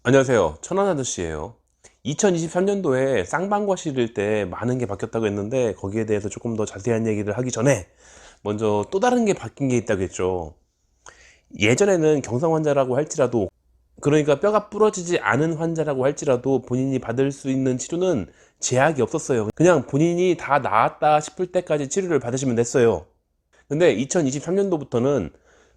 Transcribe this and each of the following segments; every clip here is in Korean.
안녕하세요. 천안 아저씨예요. 2023년도에 쌍방과 실을 때 많은 게 바뀌었다고 했는데 거기에 대해서 조금 더 자세한 얘기를 하기 전에 먼저 또 다른 게 바뀐 게 있다고 했죠. 예전에는 경상 환자라고 할지라도, 그러니까 뼈가 부러지지 않은 환자라고 할지라도 본인이 받을 수 있는 치료는 제약이 없었어요. 그냥 본인이 다 나았다 싶을 때까지 치료를 받으시면 됐어요. 근데 2023년도부터는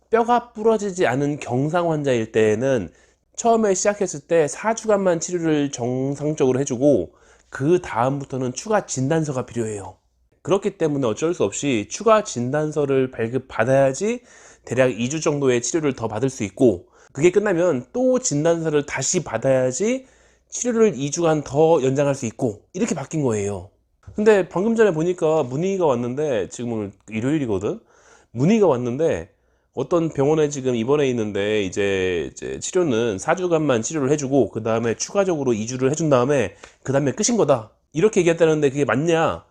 뼈가 부러지지 않은 경상 환자일 때에는 처음에 시작했을 때 4주간만 치료를 정상적으로 해주고 그 다음부터는 추가 진단서가 필요해요. 그렇기 때문에 어쩔 수 없이 추가 진단서를 발급받아야지 대략 2주 정도의 치료를 더 받을 수 있고, 그게 끝나면 또 진단서를 다시 받아야지 치료를 2주간 더 연장할 수 있고, 이렇게 바뀐 거예요. 근데 방금 전에 보니까 문의가 왔는데, 지금 오늘 일요일이거든. 문의가 왔는데 어떤 병원에 지금 입원해 있는데 이제 치료는 4주간만 치료를 해주고 그 다음에 추가적으로 2주를 해준 다음에 그 다음에 끝인 거다, 이렇게 얘기했다는데 그게 맞냐?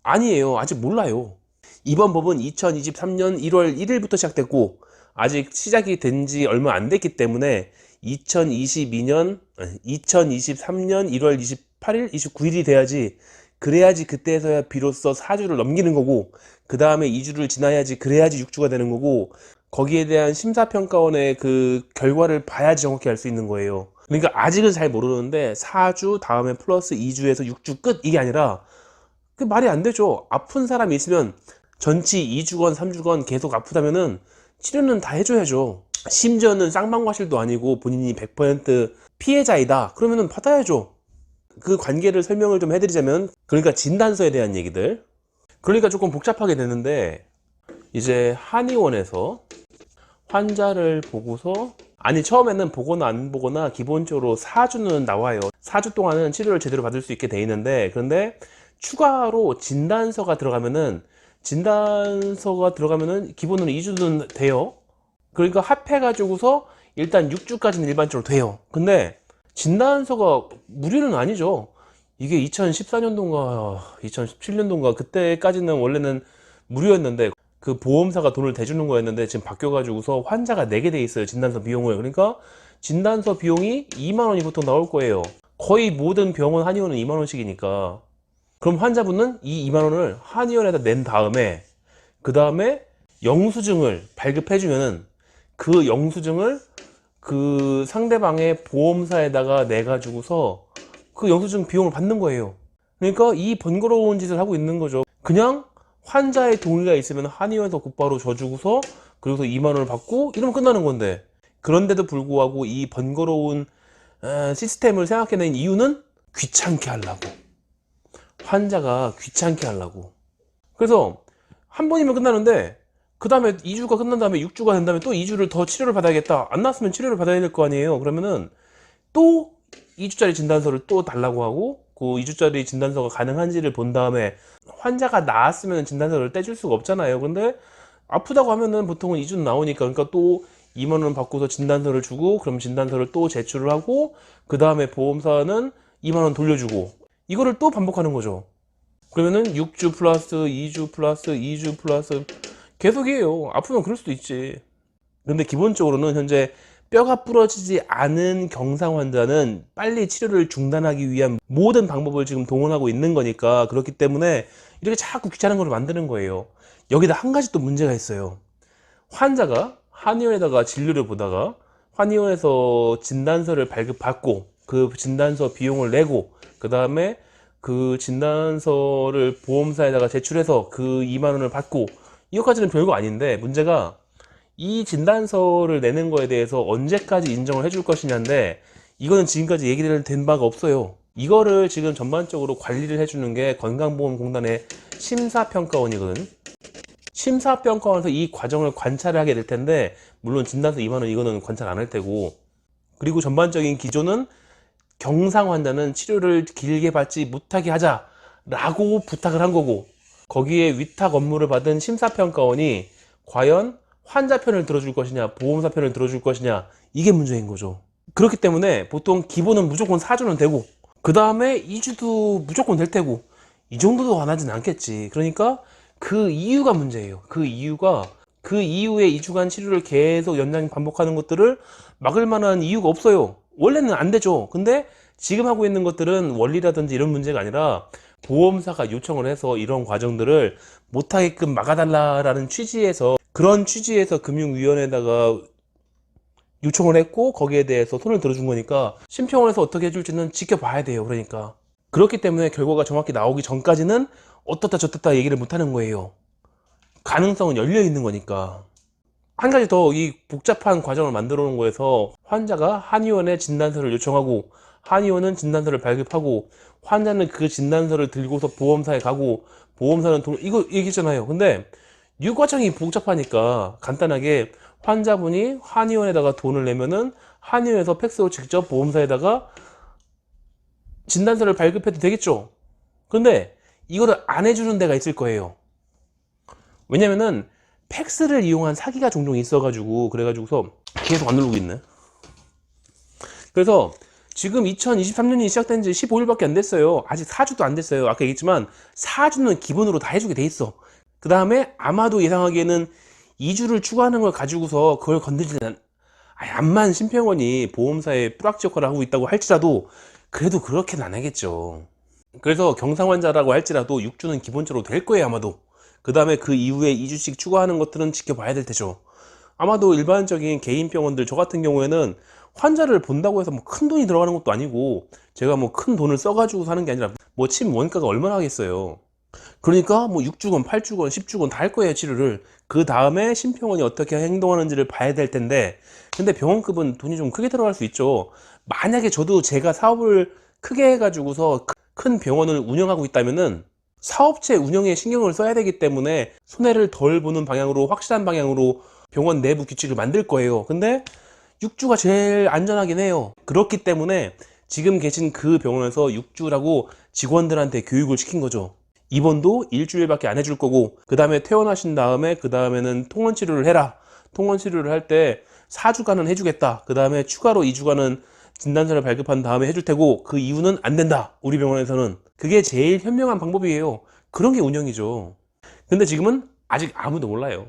아니에요. 아직 몰라요. 이번 법은 2023년 1월 1일부터 시작됐고 아직 시작이 된 지 얼마 안 됐기 때문에 2023년 1월 28일, 29일이 돼야지, 그래야지 그때서야 비로소 4주를 넘기는 거고, 그 다음에 2주를 지나야지, 그래야지 6주가 되는 거고, 거기에 대한 심사평가원의 그 결과를 봐야지 정확히 알 수 있는 거예요. 그러니까 아직은 잘 모르는데 4주 다음에 플러스 2주에서 6주 끝, 이게 아니라 그 말이 안 되죠. 아픈 사람이 있으면 전치 2주건 3주건 계속 아프다면은 치료는 다 해줘야죠. 심지어는 쌍방과실도 아니고 본인이 100% 피해자이다 그러면은 받아야죠. 그 관계를 설명을 좀 해드리자면, 그러니까 진단서에 대한 얘기들, 그러니까 조금 복잡하게 되는데, 이제 한의원에서 환자를 보고서, 아니 처음에는 보거나 안 보거나 기본적으로 4주는 나와요. 4주 동안은 치료를 제대로 받을 수 있게 돼 있는데, 그런데 추가로 진단서가 들어가면은 기본으로 2주는 돼요. 그러니까 합해 가지고서 일단 6주까지는 일반적으로 돼요. 근데 진단서가 무료는 아니죠. 이게 2014년도인가 2017년도인가 그때까지는 원래는 무료였는데 그 보험사가 돈을 대주는 거였는데 지금 바뀌어가지고서 환자가 내게 돼 있어요, 진단서 비용을. 그러니까 진단서 비용이 2만 원이 보통 나올 거예요. 거의 모든 병원 한의원은 2만 원씩이니까. 그럼 환자분은 이 2만 원을 한의원에다 낸 다음에 그 다음에 영수증을 발급해주면은 그 영수증을 그 상대방의 보험사에다가 내가지고서 그 영수증 비용을 받는 거예요. 그러니까 이 번거로운 짓을 하고 있는 거죠. 그냥 환자의 동의가 있으면 한의원에서 곧바로 줘주고서 그리고서 2만 원을 받고 이러면 끝나는 건데, 그런데도 불구하고 이 번거로운 시스템을 생각해낸 이유는 귀찮게 하려고, 환자가 귀찮게 하려고. 그래서 한 번이면 끝나는데 그 다음에 2주가 끝난 다음에 6주가 된 다음에 또 2주를 더 치료를 받아야겠다, 안 나았으면 치료를 받아야 될 거 아니에요. 그러면은 또 2주짜리 진단서를 또 달라고 하고, 그 2주짜리 진단서가 가능한지를 본 다음에 환자가 나았으면 진단서를 떼줄 수가 없잖아요. 근데 아프다고 하면은 보통은 2주는 나오니까, 그러니까 또 2만 원 받고서 진단서를 주고, 그럼 진단서를 또 제출을 하고, 그 다음에 보험사는 2만 원 돌려주고, 이거를 또 반복하는 거죠. 그러면은 6주 플러스 2주 플러스 2주 플러스 계속이에요. 아프면 그럴 수도 있지. 근데 기본적으로는 현재 뼈가 부러지지 않은 경상 환자는 빨리 치료를 중단하기 위한 모든 방법을 지금 동원하고 있는 거니까, 그렇기 때문에 이렇게 자꾸 귀찮은 걸 만드는 거예요. 여기다 한 가지 또 문제가 있어요. 환자가 한의원에다가 진료를 보다가 한의원에서 진단서를 발급받고 그 진단서 비용을 내고 그 다음에 그 진단서를 보험사에다가 제출해서 그 2만 원을 받고, 이것까지는 별거 아닌데, 문제가 이 진단서를 내는 거에 대해서 언제까지 인정을 해줄 것이냐인데, 이거는 지금까지 얘기를 된 바가 없어요. 이거를 지금 전반적으로 관리를 해주는 게 건강보험공단의 심사평가원이거든. 심사평가원에서 이 과정을 관찰을 하게 될 텐데, 물론 진단서 2만 원 이거는 관찰 안 할 테고, 그리고 전반적인 기조는 경상 환자는 치료를 길게 받지 못하게 하자라고 부탁을 한 거고, 거기에 위탁 업무를 받은 심사평가원이 과연 환자 편을 들어줄 것이냐 보험사 편을 들어줄 것이냐, 이게 문제인 거죠. 그렇기 때문에 보통 기본은 무조건 4주는 되고 그 다음에 2주도 무조건 될 테고, 이 정도도 안 하진 않겠지. 그러니까 그 이유가 문제예요. 그 이후에 2주간 치료를 계속 연장 반복하는 것들을 막을 만한 이유가 없어요. 원래는 안 되죠. 근데 지금 하고 있는 것들은 원리라든지 이런 문제가 아니라 보험사가 요청을 해서 이런 과정들을 못하게끔 막아달라라는 취지에서, 그런 취지에서 금융위원회에다가 요청을 했고 거기에 대해서 손을 들어준 거니까 심평원에서 어떻게 해줄지는 지켜봐야 돼요. 그러니까 그렇기 때문에 결과가 정확히 나오기 전까지는 어떻다 저떻다 얘기를 못하는 거예요. 가능성은 열려 있는 거니까. 한 가지 더 이 복잡한 과정을 만들어 놓은 거에서 환자가 한의원에 진단서를 요청하고 한의원은 진단서를 발급하고 환자는 그 진단서를 들고서 보험사에 가고 보험사는 돈, 이거 얘기했잖아요. 근데 이 과정이 복잡하니까 간단하게 환자분이 한의원에다가 돈을 내면은 한의원에서 팩스로 직접 보험사에다가 진단서를 발급해도 되겠죠. 근데 이거를 안 해주는 데가 있을 거예요. 왜냐면은 팩스를 이용한 사기가 종종 있어가지고, 그래가지고서 계속 안 누르고 있네. 그래서 지금 2023년이 시작된 지 15일밖에 안 됐어요. 아직 4주도 안 됐어요. 아까 얘기했지만 4주는 기본으로 다 해주게 돼 있어. 그 다음에 아마도 예상하기에는 2주를 추가하는 걸 가지고서 그걸 건드리는, 암만 심평원이 보험사의 뿌락지 역할을 하고 있다고 할지라도 그래도 그렇게는 안 하겠죠. 그래서 경상 환자라고 할지라도 6주는 기본적으로 될 거예요, 아마도. 그 다음에 그 이후에 2주씩 추가하는 것들은 지켜봐야 될 테죠. 아마도 일반적인 개인 병원들, 저 같은 경우에는 환자를 본다고 해서 뭐 큰 돈이 들어가는 것도 아니고, 제가 뭐 큰 돈을 써가지고 사는 게 아니라 뭐 침 원가가 얼마나 하겠어요. 그러니까 뭐 6주건 8주건 10주건 다 할 거예요, 치료를. 그 다음에 심평원이 어떻게 행동하는지를 봐야 될 텐데, 근데 병원급은 돈이 좀 크게 들어갈 수 있죠. 만약에 제가 사업을 크게 해가지고서 큰 병원을 운영하고 있다면은 사업체 운영에 신경을 써야 되기 때문에 손해를 덜 보는 방향으로, 확실한 방향으로 병원 내부 규칙을 만들 거예요. 근데 6주가 제일 안전하긴 해요. 그렇기 때문에 지금 계신 그 병원에서 6주라고 직원들한테 교육을 시킨 거죠. 입원도 일주일밖에 안 해줄 거고, 그 다음에 퇴원하신 다음에 그 다음에는 통원 치료를 해라. 통원 치료를 할 때 4주간은 해주겠다. 그 다음에 추가로 2주간은 진단서를 발급한 다음에 해줄 테고, 그 이후는 안 된다. 우리 병원에서는. 그게 제일 현명한 방법이에요. 그런 게 운영이죠. 근데 지금은 아직 아무도 몰라요.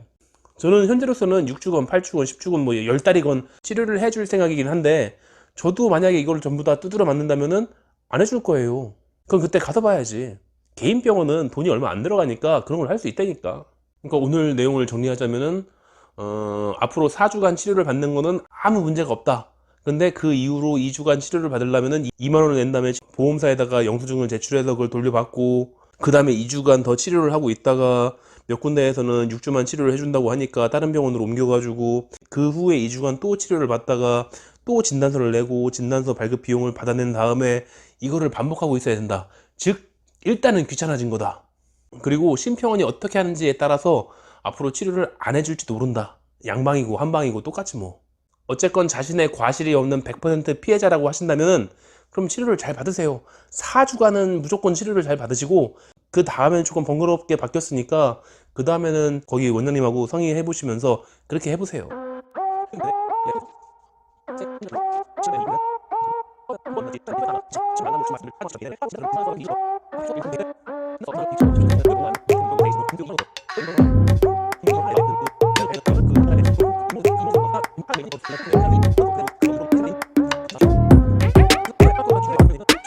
저는 현재로서는 6주건 8주건 10주건 뭐 10달이건 치료를 해줄 생각이긴 한데, 저도 만약에 이걸 전부 다 두드려 맞는다면은 안 해줄 거예요. 그럼 그때 가서 봐야지. 개인 병원은 돈이 얼마 안 들어가니까 그런 걸 할 수 있다니까. 그러니까 오늘 내용을 정리하자면은 앞으로 4주간 치료를 받는 거는 아무 문제가 없다. 근데 그 이후로 2주간 치료를 받으려면은 2만 원을 낸 다음에 보험사에다가 영수증을 제출해서 그걸 돌려받고, 그 다음에 2주간 더 치료를 하고 있다가 몇 군데에서는 6주만 치료를 해준다고 하니까 다른 병원으로 옮겨가지고, 그 후에 2주간 또 치료를 받다가 또 진단서를 내고 진단서 발급 비용을 받아낸 다음에 이거를 반복하고 있어야 된다. 즉 일단은 귀찮아진 거다. 그리고 심평원이 어떻게 하는지에 따라서 앞으로 치료를 안 해줄지도 모른다. 양방이고 한방이고 똑같이 뭐. 어쨌건 자신의 과실이 없는 100% 피해자라고 하신다면 그럼 치료를 잘 받으세요. 4주간은 무조건 치료를 잘 받으시고, 그 다음에는 조금 번거롭게 바뀌었으니까 그 다음에는 거기 원장님하고 상의해 보시면서 그렇게 해보세요.